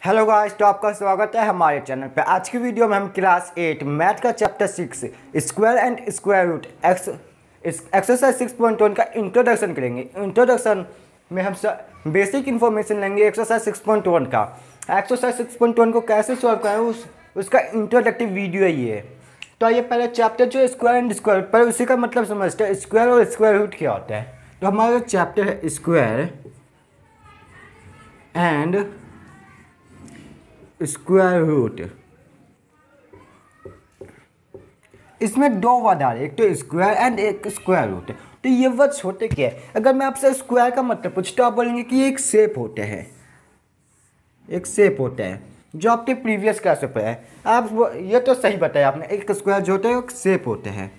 Hello guys, तो आपका स्वागत है हमारे चैनल पे। आज की वीडियो में हम क्लास 8 मैथ का chapter 6 square and square root exercise 6.1 का इंट्रोडक्शन करेंगे। इंट्रोडक्शन में हम बेसिक इन्फॉर्मेशन लेंगे एक्सरसाइज 6.1 का। एक्सरसाइज 6.1 को कैसे सॉल्व करें उसका इंट्रोडक्टिव वीडियो ही है। तो ये पहले चैप्टर जो स्क्वायर एंड स्क्वायर रूट, पर उसी का मतलब समझते हैं स्क्वायर और स्क्वायर रूट क्या होता है। तो हमारा चैप्टर है स्क्वायर एंड स्क्वायर रूट। इसमें दो वर्ड आ रहे हैं, एक तो स्क्वायर एंड एक स्क्वायर रूट। तो ये वर्ड होते क्या है? अगर मैं आपसे स्क्वायर का मतलब पूछता तो आप बोलेंगे कि ये एक शेप होता है, एक शेप होता है जो आपके प्रीवियस क्लास में पढ़ा है। आप ये तो सही बताया आपने, एक स्क्वायर जो होता है एक शेप होता है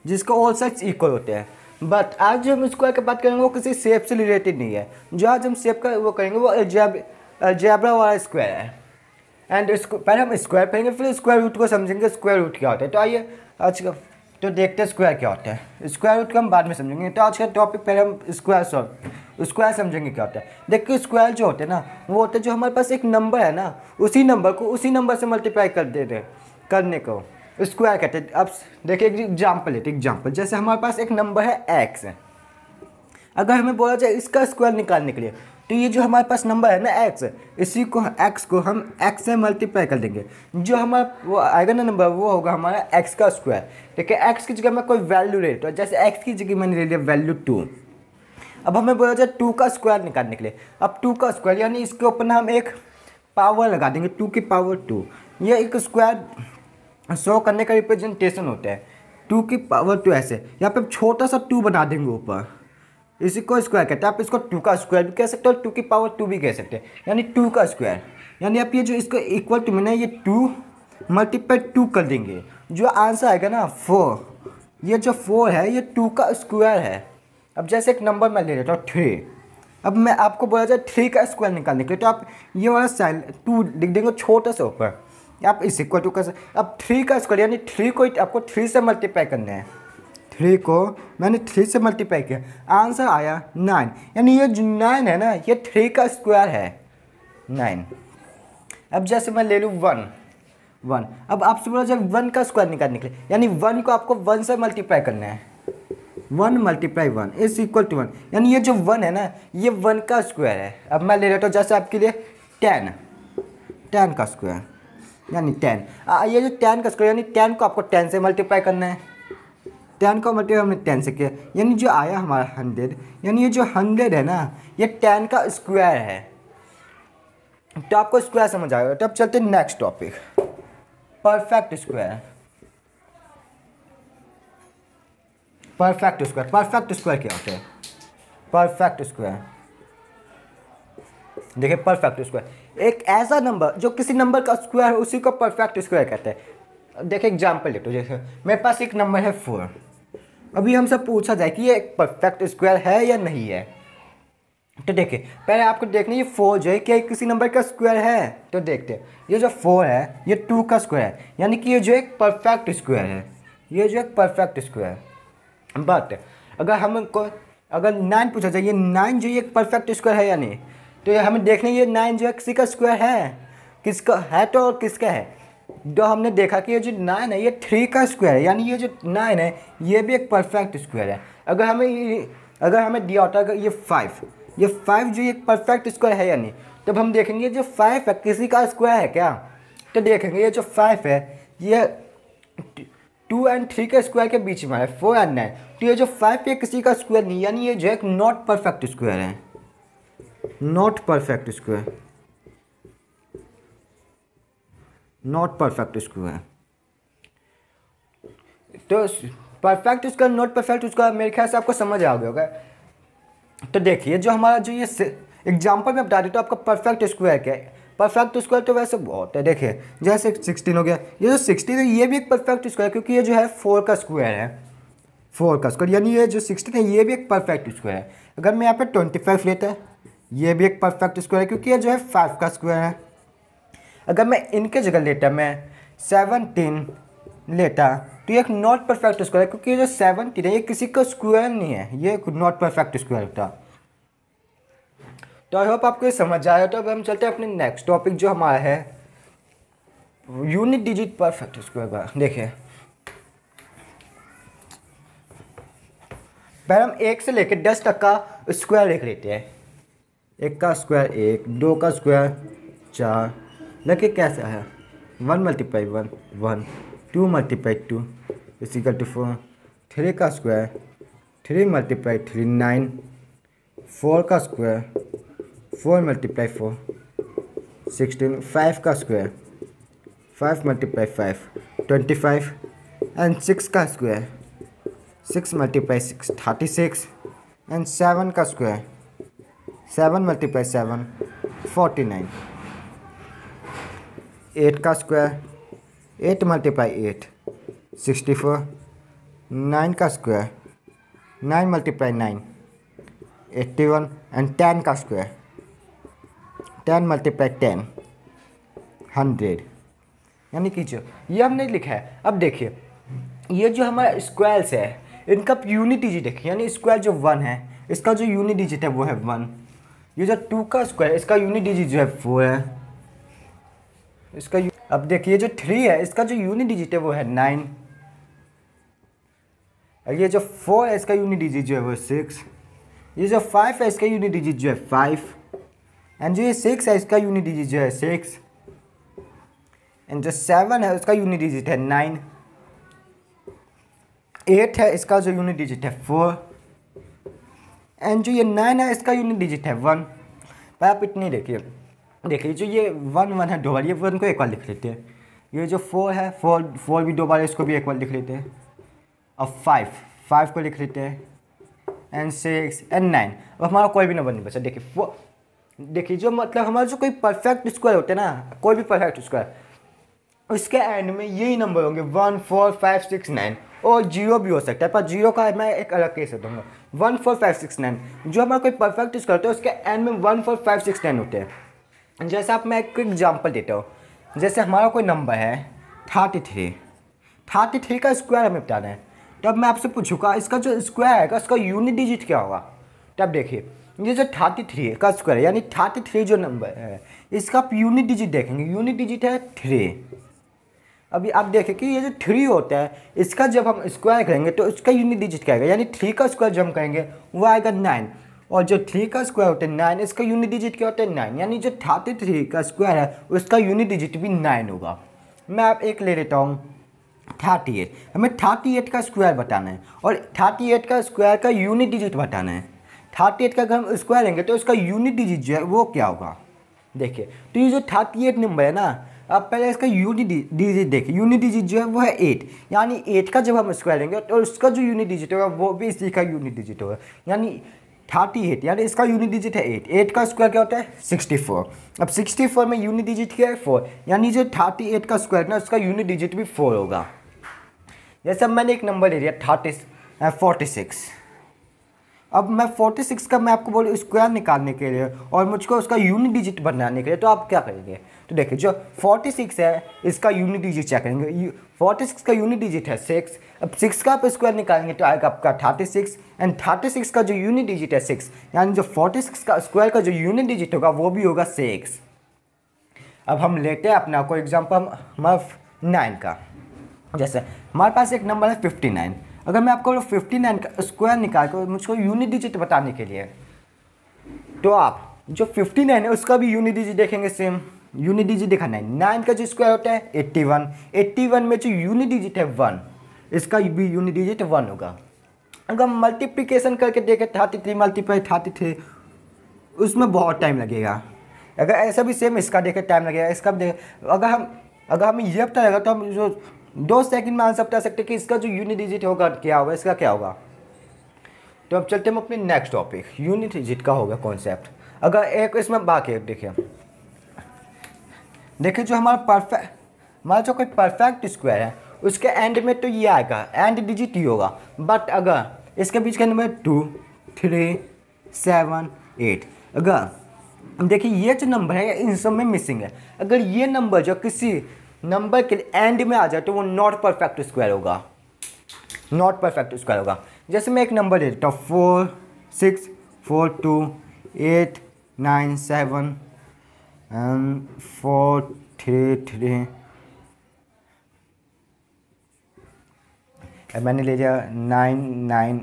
जिसका ऑल साइड्स इक्वल होते हैं। बट आज जो हम स्क्वायर की बात करेंगे वो किसी शेप से रिलेटेड नहीं है। जो आज हम शेप का वो करेंगे वो अलजेब्रा वाला स्क्वायर है। एंड पहले हम स्क्वायर पढ़ेंगे, फिर स्क्वायर रूट को समझेंगे स्क्वायर रूट क्या होता है। तो आइए आज का तो देखते हैं स्क्वायर क्या होता है। स्क्वायर रूट को हम बाद में समझेंगे। तो आज का टॉपिक पहले हम स्क्वायर समझेंगे क्या होता है। देखिए स्क्वायर जो होते हैं ना, वो होते हैं जो हमारे पास एक नंबर है ना, उसी नंबर को उसी नंबर से मल्टीप्लाई कर देते हैं, करने को स्क्वायर कहते हैं। अब देखिए एग्जाम्पल लेते हैं। एग्जाम्पल जैसे हमारे पास एक नंबर है एक्स, अगर हमें बोला जाए इसका स्क्वायर निकालने के लिए, तो ये जो हमारे पास नंबर है ना एक्स, इसी को एक्स को हम एक्स से मल्टीप्लाई कर देंगे। जो हमारा वो आएगा ना नंबर, वो होगा हमारा एक्स का स्क्वायर। देखिए एक्स की जगह मैं कोई वैल्यू ले लेता हूँ, जैसे एक्स की जगह मैंने ले लिया वैल्यू 2। अब हमें बोला जाए 2 का स्क्वायर निकालने के लिए, अब 2 का स्क्वायर यानी इसके ऊपर ना हम एक पावर लगा देंगे, 2 की पावर 2। ये एक स्क्वायर शो करने का रिप्रेजेंटेशन होता है, 2 की पावर 2 ऐसे। यहाँ पे छोटा सा 2 बना देंगे ऊपर, इसी को स्क्वायर कहते हैं। आप इसको 2 का स्क्वायर भी कह सकते हो, 2 की पावर 2 भी कह सकते हैं, यानी 2 का स्क्वायर। यानी आप ये जो इसको इक्वल टू में ना ये 2 मल्टीप्लाई 2 कर देंगे, जो आंसर आएगा ना 4। ये जो 4 है ये 2 का स्क्वायर है। अब जैसे एक नंबर मैं ले लेता हूँ 3। अब मैं आपको बोला जाए 3 का स्क्वायर निकालने के लिए, तो आप ये वाला साइन 2 लिख देंगे छोटा सा ऊपर, आप इस इक्वल टू कर। अब 3 का स्क्वायर यानी 3 को आपको 3 से मल्टीप्लाई करना है। 3 को मैंने 3 से मल्टीप्लाई किया, आंसर आया 9। यानी ये जो 9 है ना, ये 3 का स्क्वायर है 9। अब जैसे मैं ले लूँ 1। अब आपसे बोला जाए 1 का स्क्वायर निकालने के लिए, यानी 1 को आपको 1 से मल्टीप्लाई करना है। 1 × 1 इज इक्वल टू 1। यानी ये जो 1 है ना, ये 1 का स्क्वायर है। अब मैं ले लेता हूँ जैसे आपके लिए 10 का स्क्वायर यानी 10। ये जो 10 का स्क्वायर यानी 10 को आपको 10 से मल्टीप्लाई करना है। 10 का मल्टीप्लाई हमने 10 से किया, यानी जो आया हमारा 100। यानी ये जो 100 है ना, ये 10 का स्क्वायर है। तो आपको स्क्वायर समझ आएगा। तो अब चलते हैं next topic, perfect square. Perfect square क्या होता है? परफेक्ट स्क्वायर देखिए, परफेक्ट स्क्वायर एक ऐसा नंबर जो किसी नंबर का स्क्वायर है, उसी को परफेक्ट स्क्वायर कहते हैं। देखिए एग्जाम्पल लेते हो, जैसे मेरे पास एक नंबर है 4। अभी हमसे पूछा जाए कि ये एक परफेक्ट स्क्वायर है या नहीं है। तो देखिए पहले आपको देखना ये 4 जो है क्या किसी नंबर का स्क्वायर है। तो देखते हैं ये जो 4 है ये 2 का स्क्वायर है, यानी कि ये जो एक परफेक्ट स्क्वायर है, ये जो एक परफेक्ट स्क्वायर है। बट अगर 9 पूछा जाए, ये 9 जो ये एक परफेक्ट स्क्वायर है या नहीं, तो ये हमें देखना ये 9 जो है किसी का स्क्वायर है, किसका है तो और किसका है। जो हमने देखा कि ये जो 9 है ये 3 का स्क्वायर है, यानी ये जो 9 है ये भी एक परफेक्ट स्क्वायर है। अगर हमें दिया होता है ये 5 जो एक परफेक्ट स्क्वायर है या नहीं, तब हम देखेंगे जो 5 है किसी का स्क्वायर है क्या। तो देखेंगे ये जो 5 है ये 2 और 3 के स्क्वायर के बीच में है, 4 और 9। तो ये जो 5 है किसी का स्क्वायर नहीं, यानी ये जो एक नॉट परफेक्ट स्क्वायर है, not perfect square, not perfect square. तो perfect square not perfect square मेरे ख्याल से आपको समझ आ गया होगा। तो देखिए जो हमारा जो ये एग्जाम्पल में बता दें तो आपका परफेक्ट स्क्वायर क्या है। परफेक्ट स्क्वायर तो वैसे बहुत है, देखिए जैसे 16 हो गया, ये जो 16 है ये भी एक परफेक्ट स्क्वायर, क्योंकि ये जो है 4 का स्क्वायर है, 4 का स्क्वायर, यानी ये जो 16 है ये भी एक परफेक्ट स्क्वायर है। अगर मैं यहाँ पे 25 लेता है, ये भी एक परफेक्ट स्क्वायर है, क्योंकि ये जो है 5 का स्क्वायर है। अगर मैं इनके जगह लेता, मैं 17 लेता, तो ये एक नॉट परफेक्ट स्क्वायर है, क्योंकि ये जो 17 है ये किसी का स्क्वायर नहीं है, ये एक नॉट परफेक्ट स्क्वायर होता। तो आई होप आपको ये समझ आया। तो अब हम चलते हैं अपने नेक्स्ट टॉपिक जो हमारा है यूनिट डिजिट परफेक्ट स्क्वायर का। देखिए पहले हम 1 से लेकर 10 तक का स्क्वायर लिख लेते हैं। 1 का स्क्वायर 1, 2 का स्क्वायर 4, देखिए कैसा है 1 × 1 1, 2 × 2 = 4, 3 का स्क्वायर 3 × 3 9, 4 का स्क्वायर 4 × 4 16, 5 का स्क्वायर 5 × 5 25 एंड 6 का स्क्वायर 6 × 6 36 एंड 7 का स्क्वायर 7 × 7 49, 8 का स्क्वायर 8 × 8 64, 9 का स्क्वायर 9 × 9 81 एंड 10 का स्क्वायर 10 × 10 100। यानी कि जो ये हमने लिखा है। अब देखिए ये जो हमारा स्क्वायर्स है इनका यूनिट डिजिट देखिए, यानी स्क्वायर जो 1 है इसका जो यूनिट डिजिट है वो है 1। ये जो 2 का स्क्वायर इसका यूनिट डिजिट जो है 4 है इसका। अब देखिए जो 3 है इसका जो यूनिट डिजिट है वो है 9। और ये जो 4 है इसका यूनिट डिजिट जो है वो 6। ये जो 5 है इसका यूनिट डिजिट जो है 5 एंड जो ये 6 है इसका यूनिट डिजिट जो है 6 एंड जो 7 है उसका यूनिट डिजिट है 9। 8 है इसका जो यूनिट डिजिट है 4 एंड जो ये 9 है इसका यूनिट डिजिट है 1। पर आप इतनी देखिए जो ये 1 1 है 2 बार, ये 1 को एक बार लिख लेते हैं। ये जो 4 है 4 भी 2 बार, इसको भी एक बार लिख लेते हैं। अब 5 को लिख लेते हैं एंड 6 एंड 9। अब हमारा कोई भी नंबर नहीं बचा। देखिए जो मतलब हमारा जो कोई परफेक्ट स्क्वायर होता है ना, कोई भी परफेक्ट स्क्वायर उसके एंड में यही नंबर होंगे 1 4 5 6 9 और 0 भी हो सकता है, पर 0 का मैं एक अलग केस दूंगा। 1 4 5 6 9 जो हमारा कोई परफेक्ट स्क्वायर होता है उसके एंड में 1 4 5 6 9 होते हैं। जैसे आप मैं एक एग्जांपल देता हूँ। जैसे हमारा कोई नंबर है 33 का स्क्वायर हमें बताना है। तो अब मैं आपसे पूछूंगा इसका जो स्क्वायर है इसका यूनिट डिजिट क्या होगा। तो अब देखिए ये जो 33 का स्क्वायर है यानी 33 जो नंबर है इसका आप यूनिट डिजिट देखेंगे, यूनिट डिजिट है 3। अभी आप देखें कि ये जो 3 होता है इसका जब हम स्क्वायर करेंगे तो इसका यूनिट डिजिट क्या आएगा, यानी 3 का स्क्वायर जब हम करेंगे वो आएगा 9। और जो 3 का स्क्वायर होता है 9, इसका यूनिट डिजिट क्या होता है 9। यानी जो 33 का स्क्वायर है उसका यूनिट डिजिट भी 9 होगा। मैं आप एक ले लेता हूँ 38। हमें 38 का स्क्वायर बताना है और 38 का स्क्वायर का यूनिट डिजिट बताना है। 38 का अगर हम स्क्वायर लेंगे तो उसका यूनिट डिजिट जो है वो क्या होगा। देखिए तो ये जो 38 नंबर है ना, अब पहले इसका यूनिट डिजिट देखिए। यूनिट डिजिट जो है वो है 8, यानी 8 का जब हम स्क्वायर लेंगे तो उसका जो यूनिट डिजिट होगा वो भी इसी का यूनिट डिजिट होगा। यानी 38 यानी इसका यूनिट डिजिट है 8। 8 का स्क्वायर क्या होता है 64। अब 64 में यूनिट डिजिट क्या है 4, यानी जो 38 का स्क्वायर ना उसका यूनिट डिजिट भी 4 होगा। जैसे अब मैंने एक नंबर ले लिया 46। अब मैं 46 का मैं आपको बोलूँ स्क्वायर निकालने के लिए और मुझको उसका यूनिट डिजिट बनाने के लिए, तो आप क्या करेंगे। तो देखिए जो 46 है इसका यूनिट डिजिट चेक करेंगे। 46 का यूनिट डिजिट है 6। अब 6 का आप स्क्वायर निकालेंगे तो आएगा आपका 36 एंड 36 का जो यूनिट डिजिट है 6, यानी जो 46 का स्क्वायर का जो यूनिट डिजिट होगा वो भी होगा 6। अब हम लेते हैं अपना कोई एग्जाम्पल हमारा 9 का। जैसे हमारे पास एक नंबर है 59। अगर मैं आपको 59 का स्क्वायर निकाल कर मुझको यूनिट डिजिट बताने के लिए, तो आप जो 59 है उसका भी यूनिट डिजिट देखेंगे। सेम यूनिट डिजिट देखा 9 का जो स्क्वायर होता है 81 में जो यूनिट डिजिट है 1, इसका भी यूनिट डिजिट 1 होगा। अगर हम मल्टीप्लिकेशन करके देखें 33 × 33 उसमें बहुत टाइम लगेगा। अगर ऐसा भी सेम इसका देखें टाइम लगेगा, इसका भी देखें। अगर हमें ये पता लगेगा तो हम जो 2 सेकंड में आंसर बता सकते हैं कि इसका जो यूनिट डिजिट होगा क्या होगा, इसका क्या होगा। तो अब चलते हैं अपने नेक्स्ट टॉपिक यूनिट डिजिट का होगा कॉन्सेप्ट। अगर एक इसमें बाकी देखिए जो हमारा जो कोई परफेक्ट स्क्वायर है उसके एंड में तो ये आएगा, एंड डिजिट ही होगा। बट अगर इसके बीच के नंबर 2 3 7 8, अगर देखिए ये जो नंबर है इन सब में मिसिंग है। अगर ये नंबर जो किसी नंबर के एंड में आ जाए तो वो नॉट परफेक्ट स्क्वायर होगा। जैसे मैं एक नंबर ले लेता हूँ 4 6 4 2 8 9 7 and 4 3 3, मैंने ले लिया 9 9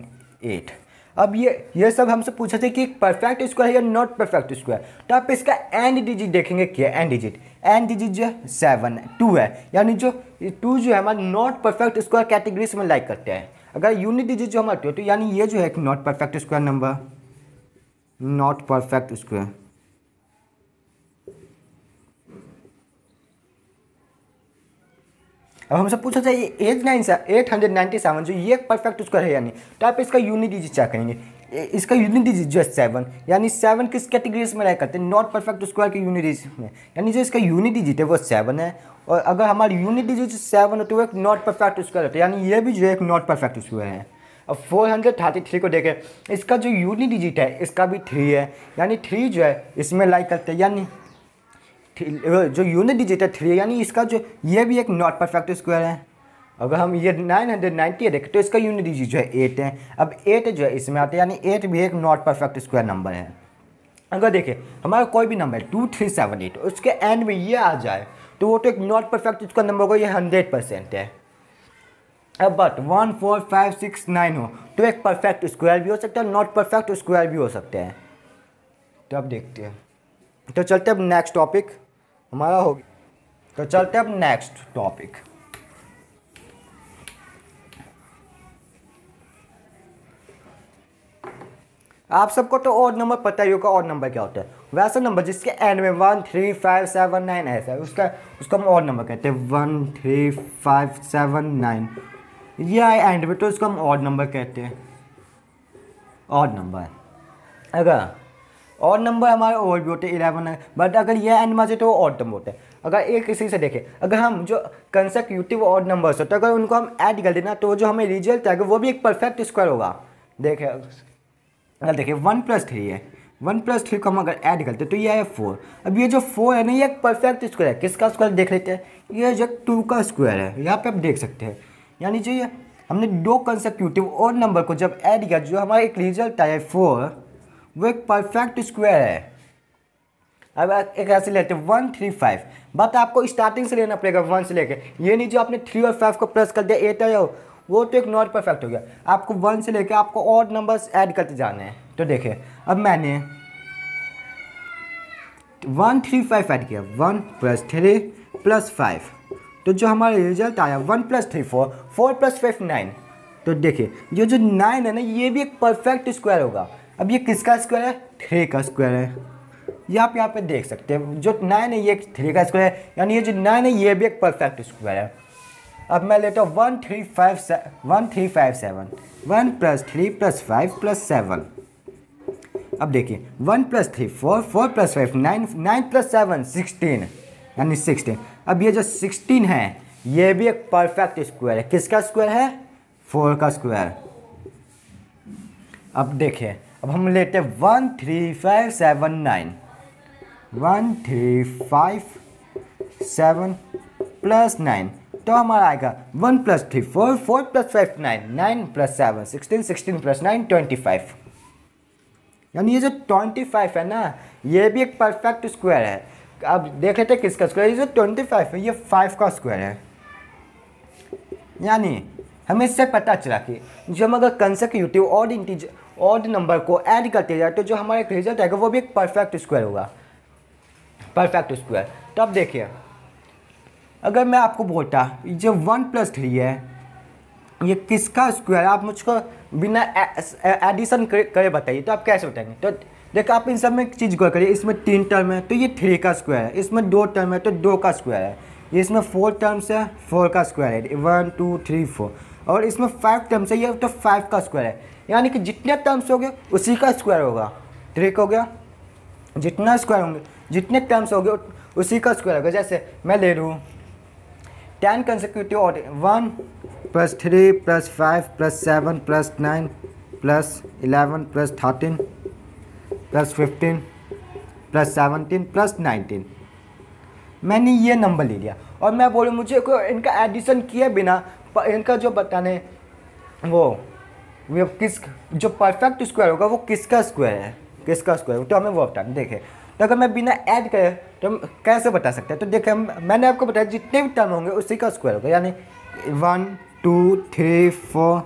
8। अब ये सब हमसे पूछा था कि परफेक्ट स्क्वायर है या नॉट परफेक्ट स्क्वायर, तो आप इसका एंड डिजिट देखेंगे। क्या एंड डिजिट जो है 7 2 है, यानी जो 2 जो है हमारा नॉट परफेक्ट स्क्वायर कैटेगरीज में लाइक करते हैं। अगर यूनिट डिजिट जो हमारा 2 तो यानी ये जो है एक not perfect square number, not perfect square. अब हमसे पूछा था ये 897 जो ये परफेक्ट स्क्वायर है यानी, तो आप इसका यूनिट डिजिट चेक करेंगे। इसका यूनिट डिजिट जो है 7, यानी 7 किस कैटेगरीज में लाइक करते हैं, नॉट परफेक्ट स्क्वायर के यूनिट डिजिट में, यानी जो इसका यूनिट डिजिट है वो 7 है। और अगर हमारी यूनिट डिजिट 7 है तो वो एक नॉट परफेक्ट स्क्वायर होता है, यानी ये भी जो है एक नॉट परफेक्ट स्क्वायर है। अब 433 को देखें, इसका जो यूनिट डिजिट है इसका भी 3 है, यानी 3 जो है इसमें लाइक करते हैं, यानी जो यूनिट डिजिट है 3, यानी इसका जो ये भी एक नॉट परफेक्ट स्क्वायर है। अगर हम ये 990 देखें तो इसका यूनिट डिजिट जो है 8 है। अब 8 जो है इसमें आता है, यानी 8 भी एक नॉट परफेक्ट स्क्वायर नंबर है। अगर देखें हमारा कोई भी नंबर 2 3 7 8 उसके एंड में ये आ जाए तो वो तो एक नॉट परफेक्ट स्क्वायर नंबर को ये 100% है। अब बट 1 4 5 6 9 हो तो एक परफेक्ट स्क्वायर भी हो सकता है, नॉट परफेक्ट स्क्वायर भी हो सकते हैं। तो अब देखते हैं, तो चलते अब नेक्स्ट टॉपिक हमारा हो गया, तो चलते अब नेक्स्ट टॉपिक। आप सबको तो ऑड नंबर पता ही होगा, ऑड नंबर क्या होता है। वैसा नंबर जिसके एंड में 1 3 5 7 9 ऐसा है, उसका हम ऑड नंबर कहते हैं। 1 3 5 7 9 ये आए एंड में तो उसको हम ऑड नंबर कहते हैं, ऑड नंबर। अगर ऑड नंबर हमारे और भी होते हैं 11 है, बट अगर ये एंड में तो वो ऑड नंबर होते हैं। अगर एक इसी से देखें, अगर हम जो कंसेक्यूटिव ऑड नंबर्स होते हैं अगर उनको हम ऐड कर देना तो जो हमें रिजल्ट आएगा वो भी एक परफेक्ट स्क्वायर होगा। देखें अगर देखिए 1 + 3 है, 1 + 3 को हम अगर ऐड करते हैं तो ये है 4। अब ये जो 4 है ना ये एक परफेक्ट स्क्वायर है। किसका स्क्वायर देख लेते हैं, ये जो 2 का स्क्वायर है, यहाँ पे आप देख सकते हैं। यानी जो ये हमने दो कंसेक्यूटिव ऑड नंबर को जब ऐड किया जो हमारा एक रिजल्ट आया 4, वो एक परफेक्ट स्क्वायर है। अब एक ऐसे लेते हैं 1 3 5, बट आपको स्टार्टिंग से लेना पड़ेगा 1 से लेके, ये नहीं जो आपने 3 और 5 को प्लस कर दिया 8 आया हो वो तो एक नॉट परफेक्ट हो गया। आपको 1 से लेके आपको ऑड नंबर्स ऐड करते जाने हैं। तो देखिए अब मैंने 1 3 5 ऐड किया, 1 + 3 + 5, तो जो हमारा रिजल्ट आया 1 + 3 4, 4 + 5 9। तो देखिए ये जो 9 है ना ये भी एक परफेक्ट स्क्वायर होगा। अब ये किसका स्क्वायर है, 3 का स्क्वायर है। ये आप यहाँ पे देख सकते हैं जो 9 है ये 3 का स्क्वायर है, यानी ये जो 9 है ये भी एक परफेक्ट स्क्वायर है। अब मैं लेता हूँ 1 3 5 7, 1 3 5 7, 1 + 3 + 5 + 7। अब देखिए 1 + 3 4, 4 + 5 9, 9 + 7 16, यानी 16। अब ये जो 16 है ये भी एक परफेक्ट स्क्वायर है। किसका स्क्वायर है, 4 का स्क्वायर। अब देखिए अब हम लेते हैं 1 3 5 7 9, 1 3 5 7 + 9, तो हमारा आएगा 1 + 3 4, 4 + 5 9, 9 + 7 16, 16 + 9 25। यानी ये जो 25 है ना ये भी एक परफेक्ट स्क्वायर है। अब देख लेते हैं किसका स्क्वायर, ये जो 25 है ये 5 का स्क्वायर है। यानी हमें इससे पता चला कि जब हम अगर कंसेक्यूटिव ऑड नंबर को ऐड करते जाए तो जो हमारा एक रिजल्ट आएगा वो भी एक परफेक्ट स्क्वायर होगा, परफेक्ट स्क्वायर। तो अब देखिए अगर मैं आपको बोलता जो 1 + 3 है ये किसका स्क्वायर, आप मुझको बिना एडिशन करे बताइए तो आप कैसे बताएंगे। तो देखो आप इन सब में एक चीज़ गौर करिए, इसमें 3 टर्म है तो ये 3 का स्क्वायर है, इसमें 2 टर्म है तो 2 का स्क्वायर है, इसमें 4 टर्म्स है 4 का स्क्वायर है, 1 2 3 4, और इसमें 5 टर्म्स है ये तो 5 का स्क्वायर है। यानी कि जितने टर्म्स हो गए उसी का स्क्वायर होगा। ट्रिक हो गया, जितना स्क्वायर होंगे जितने टर्म्स हो गए उसी का स्क्वायर होगा। जैसे मैं ले लूँ 10 कंसेक्यूटिव ऑड 1 + 3 + 5 + 7 + 9 + 11 + 13 + 15 + 17 + 19, मैंने ये नंबर ले लिया और मैं बोलूँ मुझे को इनका एडिशन किए बिना इनका जो बताने वो किस जो परफेक्ट स्क्वायर होगा वो किसका स्क्वायर है, किसका स्क्वायर, तो हमें वो बताना। देखें तो अगर मैं बिना ऐड करे तो हम कैसे बता सकते हैं, तो देखिए मैंने आपको बताया जितने भी टर्म होंगे उसी का स्क्वायर होगा, यानी 1 2 3 4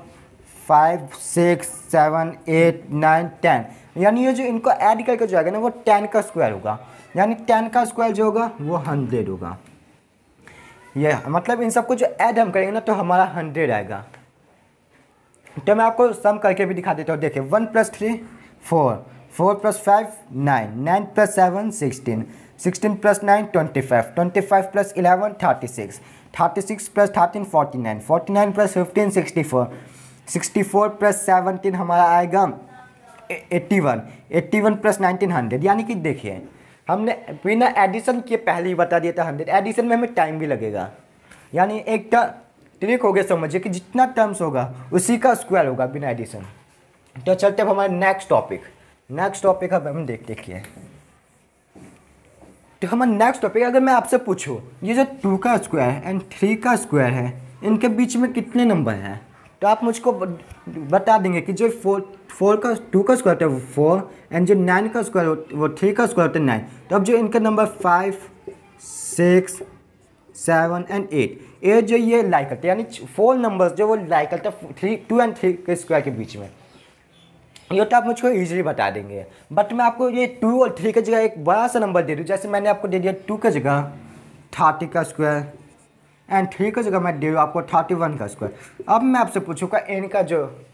5 6 7 8 9 10, यानी ये जो इनको ऐड करके जो आएगा ना वो 10 का स्क्वायर होगा, यानी 10 का स्क्वायर जो होगा वो 100 होगा। ये मतलब इन सबको जो ऐड हम करेंगे ना तो हमारा 100 आएगा। तो मैं आपको सम करके भी दिखा देता हूँ। देखिए 1 + 3 4, 4 + 5 9, 9 + 7 16, 16 + 9 25, 25 + 11 36, 36 + 13 49, 49 + 15 64, 64 + 17 हमारा आएगा 81, 81 + 19 100। यानी कि देखिए हमने बिना एडिशन किए पहले ही बता दिया था 100, एडिशन में हमें टाइम भी लगेगा। यानी एक ट्रिक हो गया, समझिए कि जितना टर्म्स होगा उसी का स्क्वायर होगा बिना एडिशन। तो चलते अब हमारे नेक्स्ट टॉपिक अब हम देखिए। तो हमारा नेक्स्ट टॉपिक, अगर मैं आपसे पूछूं ये जो 2 का स्क्वायर एंड 3 का स्क्वायर है इनके बीच में कितने नंबर हैं, तो आप मुझको बता देंगे कि जो 2 का स्क्वायर होता है वो 4 एंड जो 9 का स्क्वायर वो 3 का स्क्वायर होता है 9। तो अब जो इनके नंबर 5 6 7 एंड 8 जो ये लाइक करते हैं, यानी 4 नंबर्स जो वो लाइक करते हैं 2 और 3 के स्क्वायर के बीच में, ये तो आप मुझको इजीली बता देंगे। बट मैं आपको ये 2 और 3 की जगह एक बड़ा सा नंबर दे दूँ, जैसे मैंने आपको दे दिया 2 की जगह 30 का स्क्वायर एंड 3 की जगह मैं दे दूँ आपको 31 का स्क्वायर। अब मैं आपसे पूछूँगा इनका जो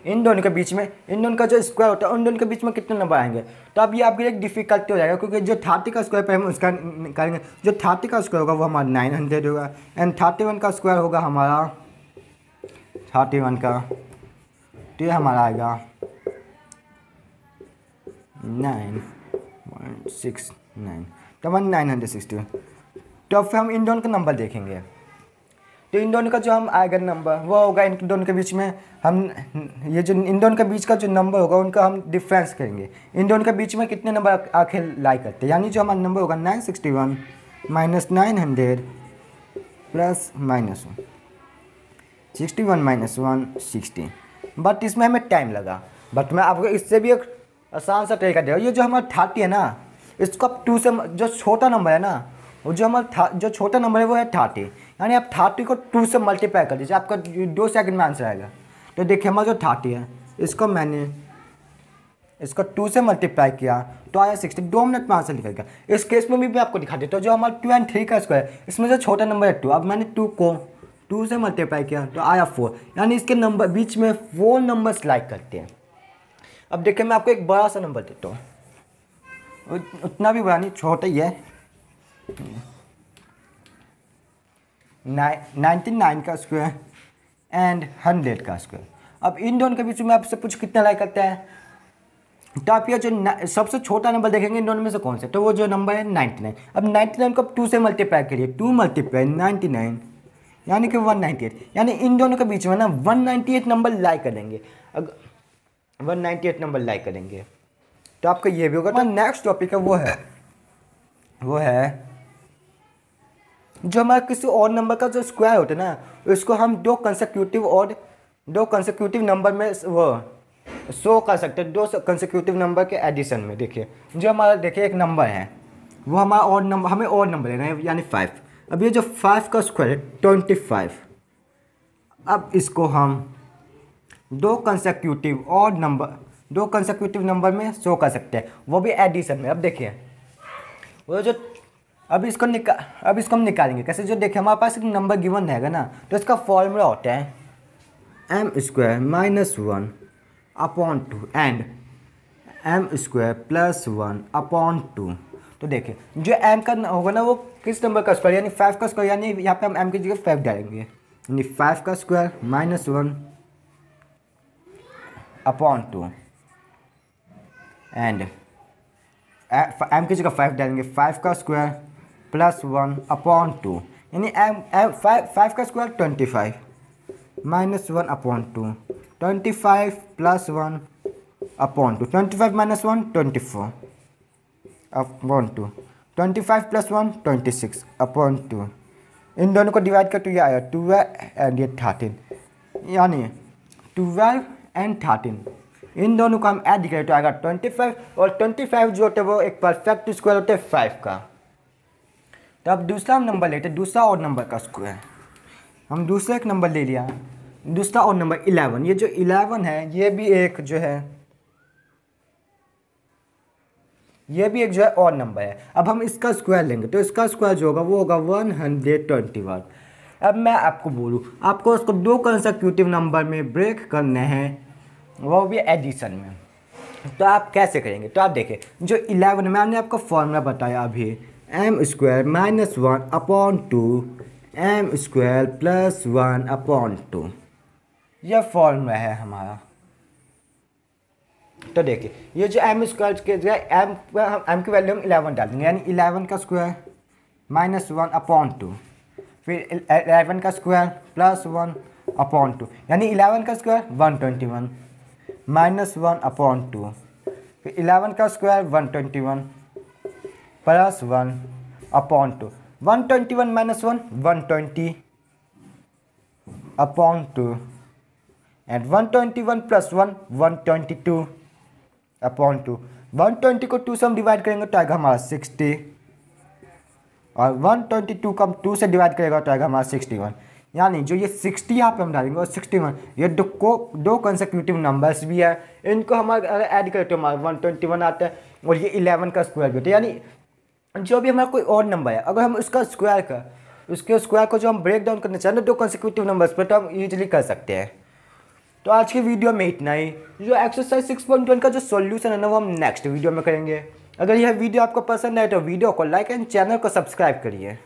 इन दोनों के बीच में इन दोनों का जो स्क्वायर होता है उन दोनों के बीच में कितने नंबर आएंगे, तो अब ये आपके लिए डिफिकल्टी हो जाएगा, क्योंकि जो 30 का स्क्वायर पे हम उसका करेंगे। जो 30 का स्क्वायर होगा वो हमारा 900 होगा एंड 31 का स्क्वायर होगा हमारा 31 का, तो ये हमारा आएगा 969, तो 960। तो अब फिर हम इन दोनों का नंबर देखेंगे, तो इन दोनों का जो हम आएगा नंबर वो होगा इन दोनों के बीच में हम ये जो इन दोनों के बीच का जो नंबर होगा उनका हम डिफरेंस करेंगे। इन दोनों के बीच में कितने नंबर आखिर लाई करते हैं, यानी जो हमारा नंबर होगा 961 - 900 + -1 61 - 1 60। बट इसमें हमें टाइम लगा, बट मैं आपको इससे भी एक आसान सा तरीका दे रहा हूँ। ये जो हमारा 30 है ना, इसको आप 2 से जो छोटा नंबर है ना, वो जो हमारा जो छोटा नंबर है वो है 30, यानी आप 30 को 2 से मल्टीप्लाई कर दीजिए, आपका 2 सेकंड में आंसर आएगा। तो देखिए हमारा जो 30 है इसको मैंने इसको 2 से मल्टीप्लाई किया तो आया 60, 2 मिनट में आंसर निकलेगा। इस केस में भी मैं आपको दिखा देता हूँ। जो हमारा 2 और 3 का स्क्वायर, इसमें जो छोटा नंबर है 2, अब मैंने 2 को 2 से मल्टीप्लाई किया तो आया 4, यानी इसके नंबर बीच में 4 नंबर्स लाइक करते हैं। अब देखिए मैं आपको एक बड़ा सा नंबर देता हूँ, उतना भी बड़ा नहीं, छोटा ही है, 99 का स्क्वायर एंड 100 का स्क्वायर। अब इन दोनों के बीच में आपसे पूछ कितना लाइक करता है, तो आप ये जो सबसे छोटा नंबर देखेंगे इन दोनों में से कौन सा, तो वो जो नंबर है 99। अब 99 को 2 से मल्टीप्लाई करिए, 2 × 99 यानी कि 198, यानी इन दोनों के बीच में ना 198 नंबर लाइक करेंगे। अगर 198 नंबर लाइक करेंगे तो आपका ये भी होगा। तो नेक्स्ट टॉपिक है वो है जो हमारा किसी और नंबर का जो स्क्वायर होता है ना, उसको हम 2 कंसेक्यूटिव नंबर में वो शो कर सकते हैं, 2 कंसेक्यूटिव नंबर के एडिशन में। देखिए जो हमारा देखिए एक नंबर है वो हमारा और नंबर, हमें और नंबर लेना है, यानी 5। अब ये जो 5 का स्क्वायर है 25, अब इसको हम 2 कंसेक्यूटिव नंबर में शो कर सकते हैं, वो भी एडिशन में। अब देखिए वो जो अब इसको हम निकालेंगे कैसे, जो देखिए हमारे पास एक नंबर गिवन रहेगा ना, तो इसका फॉर्मूला होता है m² - 1/2 एंड m² + 1/2। तो देखिए जो m का होगा ना वो किस नंबर का स्क्वायर, यानी 5 का स्क्वायर, यानी यहाँ पे हम m की जगह 5 डालेंगे, यानी 5 का स्क्वायर - 1/2 एंड m की जगह 5 डालेंगे, 5 का स्क्वायर + 1/2, यानी 5 का स्क्वायर 25 - 1/2, 25 + 1/2, 25 - 1 24/2, 25 + 1 26/2। इन दोनों को डिवाइड कर तो ये आया 12 एंड ये 13, यानी 12 एंड 13 इन दोनों को हम ऐड करें तो आएगा 25, और 25 जो होता है वो एक परफेक्ट स्क्वायर होता है 5 का। तो अब दूसरा हम नंबर लेते हैं, दूसरा और नंबर का स्क्वायर। हम दूसरा एक नंबर ले लिया, दूसरा और नंबर 11। ये जो 11 है ये भी एक जो है, ये भी एक जो है और नंबर है। अब हम इसका स्क्वायर लेंगे तो इसका स्क्वायर जो होगा वो होगा 121। अब मैं आपको बोलूँ, आपको उसको 2 कंसेक्यूटिव नंबर में ब्रेक करने हैं, वो भी एडिशन में। तो आप कैसे करेंगे? तो आप देखिए, जो 11 मैंने आपको फॉर्मूला बताया अभी, m² - 1/2 m² + 1/2, यह फॉर्मूला है हमारा। तो देखिए, ये जो m² के जगह m की वैल्यू हम 11 डाल देंगे, यानी 11 का स्क्वायर - 1/2, फिर 11 का स्क्वायर + 1/2, यानी 11 का स्क्वायर 121 - 1/2, फिर 11 का स्क्वायर 121 + 1/2, 121 - 1 120/2, एंड 121 + 1 122/2। 120 को 2 से हम डिवाइड करेंगे तो आएगा हमारा 60, और 122 को हम 2 से डिवाइड करेगा तो आएगा हमारा 61। यानी जो ये 60 यहाँ पे हम डालेंगे और 61, ये दो कंसेक्यूटिव नंबर्स भी है, इनको हम अगर ऐड करें तो हमारा 121 आता है, और ये 11 का स्क्वायर भी होता है। यानी जो भी हमारा कोई और नंबर है, अगर हम उसका उसके स्क्वायर को जो हम ब्रेक डाउन करना चाहें 2 कंसेक्यूटिव नंबर्स पर, तो हम ईजिली कर सकते हैं। तो आज की वीडियो में इतना ही। जो एक्सरसाइज 6.1 का जो सॉल्यूशन है ना, वो हम नेक्स्ट वीडियो में करेंगे। अगर यह वीडियो आपको पसंद आए तो वीडियो को लाइक एंड चैनल को सब्सक्राइब करिए।